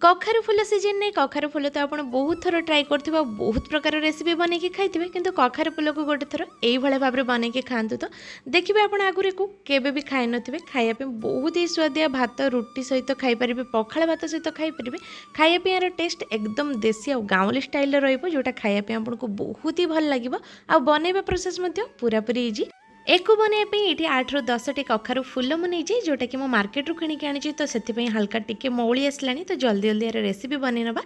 कखारु full season नहीं कखारु full तो आप बहुत थर ट्राए कर बहुत प्रकार रेसिपी बनैकी खाइए किंतु कखारु फुल को गोटे थर यही भाव में बनैकी खातु तो देखिए आप आगुरी को केवे भी खाई नथिबे खाइबा बहुत ही स्वादिया भात रुटी सहित खाईपारे पखाल भात सहित खाईपारे खाइबा यार टेस्ट एकदम देसी और गाँवली स्टाइल रोटा खाइबा आपको बहुत ही भल लगे आ बनैबा प्रोसेस पूरापूरी इजी एक बनवाई ये 8 ରୁ 10टी कखारु फुल मुझे जोटा कि मार्केट रू किणिक आनी तो से हल्का टिके मौली आसला तो जल्दी जल्दी यार रेसिपी बनवा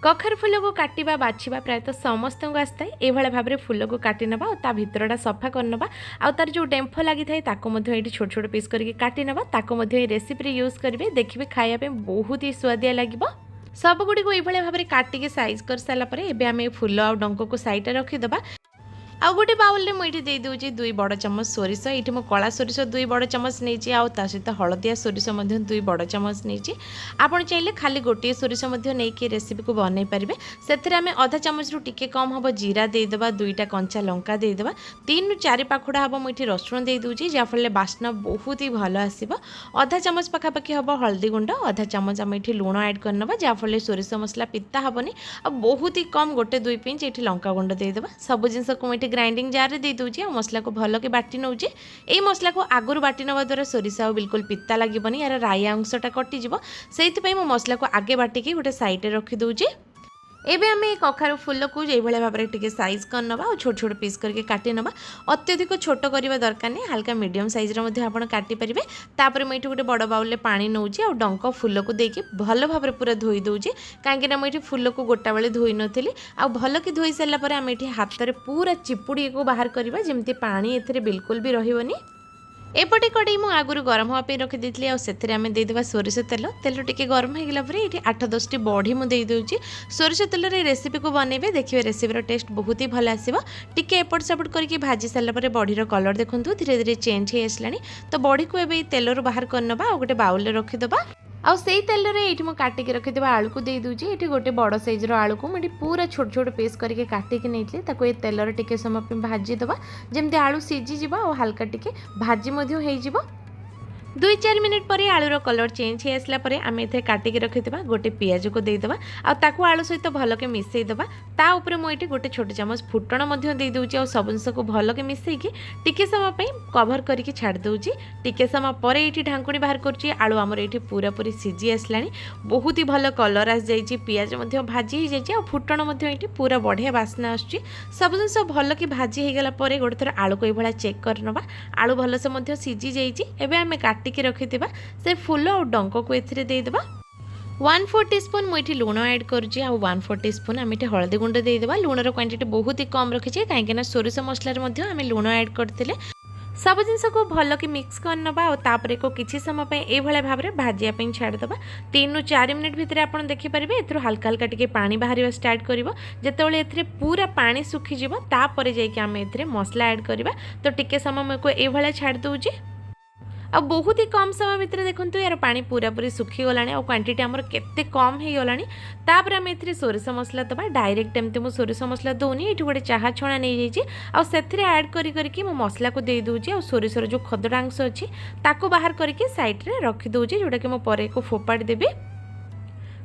कखारु फुल को काटिबा बाछिबा प्रायतः समस्त को आसता है ये भाव में फुल को काटी नबा और ता भितरटा सफा करनबा आ तार जो डेम्फ लगी थाए ताको मध्ये एठी छोट छोट पीस करके काटी नबा ताको मध्ये रेसिपी रे यूज करिवे देखिबे खाइबा पे बहुत ही स्वादिया लागिबो सब गुडी को ये भाव में काटिके साइज कर साला परे एबे आमे फुल आ डंको को साइड रे रखी दबा आउ गोटे बाउल में मुझे दे दूँ 2 बड़ चमच सोरिष ये मो कला सोरिष 2 बड़ चमच नहीं आ सहित हलदिया सोरिष 2 बड़ चमच नहीं आपड़ चाहिए खाली गोटे सोरिष नहीं रेसिपी को बनई पारे से आम अधा चामच रु टिके कम हम जीरा देदेबा 2टा कंचा लंका देदेबा 3 ରୁ 4 पाखुड़ा हम मुझे रसुण दे दूँगी जहाँफल बास्ना बहुत ही भल आसो अधा चामच पाखापाखि हम हल्दी गुंड अधा चामच आम ये लुण ऐड करनबा जहाँफल सोरिष मसला पिता हेनी आ बहुत ही कम गोटे 2 पिंच ये लंका गुंड देदेबा सब जिनस को ग्राइंडिंग जार दे दूची मसला को भल के बाटी नौचे ये मसला को आगुरी बाटी नवा द्वारा सोरिष आ बिल्कुल पिता लगे यार राया अंशटा कटिज से मसला को आगे बाटिकी गोटे साइड रखी दूची एबे आम कखारु फुल को ये भाव में टिके साइज करनबा और छोट छोट पीस करके काटी नबा अत्यधिक छोट करवा दरकार नहीं हल्का मीडियम साइज आप काटी पारे तापर मुझे गोटे बड़ बाउल पानी नौची और डंक फुल को देकी भल भाव में पूरा धोई दूची कहीं मुझे फुल को गोटा बेले धोई नी आ भल कि धोई सारापर आम ये हाथ में पूरा चिपुड़ी को बाहर करवा जमी पानी ए बिल्कुल भी रही एपटे कड़े मु आगुरी गरम हाँपी रखी आम देदेबा सोरिष तेल तेल टिके गरम हो गला ये 8-10टी बड़ी मुझे दूची सोरिष तेल रेसिपी को बनइबे देखिए रेसिपी टेस्ट बहुत ही भल आसो टिके एपट सेपट करके भाजी सारापर बड़ीर कलर देखूँ धीरे धीरे चेंज हो आसला तो बड़ी को ए तेल बाहर करनबा आ गोटे बाउल रखीदबा आउ से तेल रे ये काटिक रखिदा आलू को दे दूची ये गोटे बड़ साइज्र आलू को मुझे पूरा छोट छोट पीस करके काटिक नहीं ये तेल टिके समय भाजीदबा जमी आलू सीझीज और हल्का टिके भाजी हो 2-4 मिनिट पर आलूर कलर चेंज हो आसला आम ए काटिक रखिदा गोटे पियाज को देदेबा आउ आलू सहित भल के मिसईदेबा ता उपरे मुझे गोटे छोट चामच फुटण दे दूची और सब जिनस को भल के मिसईकी टिके समय कभर करके छाड़ दूची टिके समय पर ये ढांकुणी बाहर कर आलू आमर ये पूरा पूरी सीझी आसला बहुत ही भल कलर आस जाइए पियाज भाजी हो जाए फुटण ये पूरा बढ़िया बास्ना आस सब जिनस भल कि भाजी हो गला गोटे थर आलू को ये चेक करनबा आलू भलसे सीझी जाइए आम काटिकी रखिथिबा से फुल और डंक को एथिरे देदेबा 1/4 टीस्पून मुझे लुण ऐड करुँची आ 1/4 टीस्पून आम ये हलदी गुंड देदेबा लुणर क्वांटिटी बहुत ही कम रखीचे कहीं सोरिष मसलार आम लुण ऐड करते सब जिनस को भल कि मिक्स करनबा और तापर को किछि समय ये भाव में भाजिया छाड़दबा 3 ରୁ 4 मिनिट भितर आप देखिपारे ए हल्का हल्का टिके पानी बाहर स्टार्ट कर जितेबाला ए पूरा पानी सुखीज तापर जाइए आम ए मसला ऐड करवा तो टिके समय को ये छाड़ दूची आ बहुत ही कम समय भितर देखो यार पानी पूरा पूरी सुखी गला और क्वांटिटी आमर केते कम हो गला तापर आम ए सोरिष मसला दबा डायरेक्ट एमती मुझे सोरिष मसला दौनी ये गोटे चाहा छणा नहीं जाइए ऐड करके मो मसला को दे दूची और सोरिषर जो खदड़ा अंश अच्छी ताको बाहर करके साइड रे रखी दूची जोटा कि मो पर को फोपाड़ी देवी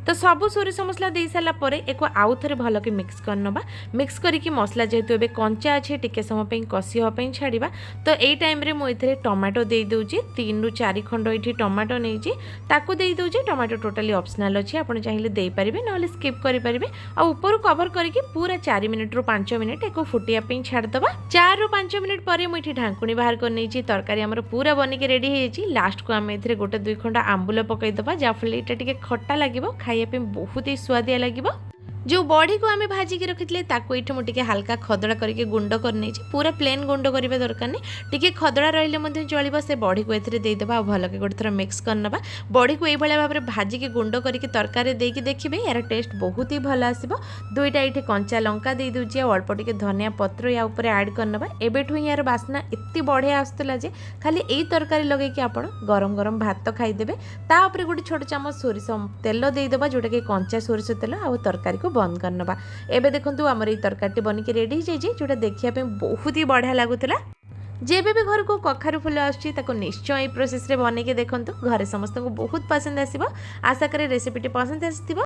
तो सबू सोरिष मसला दे सारापर एक आउ थे भल कि मिक्स करनबा मिक्स करके मसला जेहेतु एबे कंचा अच्छे टिके समय कषि हाँपाई छाड़ा तो यही टाइम मुझे टमाटो दे दूची 3 ରୁ 4 खंड ये टमाटो नहीं ताकू दे दूची टमाटो टोटाली ऑप्शनल अच्छी आप चाहिए दे पारे ना स्किप करेंगे और ऊपर कवर करके पूरा 4 मिनिट ରୁ 5 मिनिट एक फुटिया छाड़दबा 4 ରୁ 5 मिनिट पर मुझे ढांकुणी बाहर कर नहीं तरकारी आमर पूरा बनिक रेडी हो लास्ट को आम ए गोटे 2 खंड आंबुल पकईदबा जहाँफल ये खट्टा लगे खाइए बहुत ही स्वादिया लगे जो बड़ी को आम भाजिक रखी ये मुझे हल्का खदड़ा करके गुंड कर पूरा प्लेन गुंड करवा दरकार नहीं टी खदड़ा रही चलो से बड़ी को देदेबा भल के गोटे थर मिक्स करनबा बड़ी को ये भाव में भाजिक गुंड करके तरकारी देकी देखिए यार टेस्ट बहुत ही भल आसो 2टा ये कंचा लंका दे दूची अल्प टिके धनिया पत्र या ऊपर ऐड करनबा एबेठू यार बास्ना एत बढ़िया आसला जे खाली यही तरकारी लगे आप गरम गरम भात खाईदेवे तापर गोटे छोट चामच सोरिष तेल देदेबा जोटा कि कंचा सोरिष तेल आ तरकारी को बंद करनबा एबे देखंतु हमर ई तरकारी बनिक रेडी हो जाइए जोटा देखिया पे बहुत ही बढ़िया लागुतला जेबे भी घर को कखारु फुल आछी ताको निश्चय ई प्रोसेस रे बने के देखंतु घरे समस्त को बहुत पसंद आसीबो आशा करे रेसिपीटी पसंद आसीथिबो।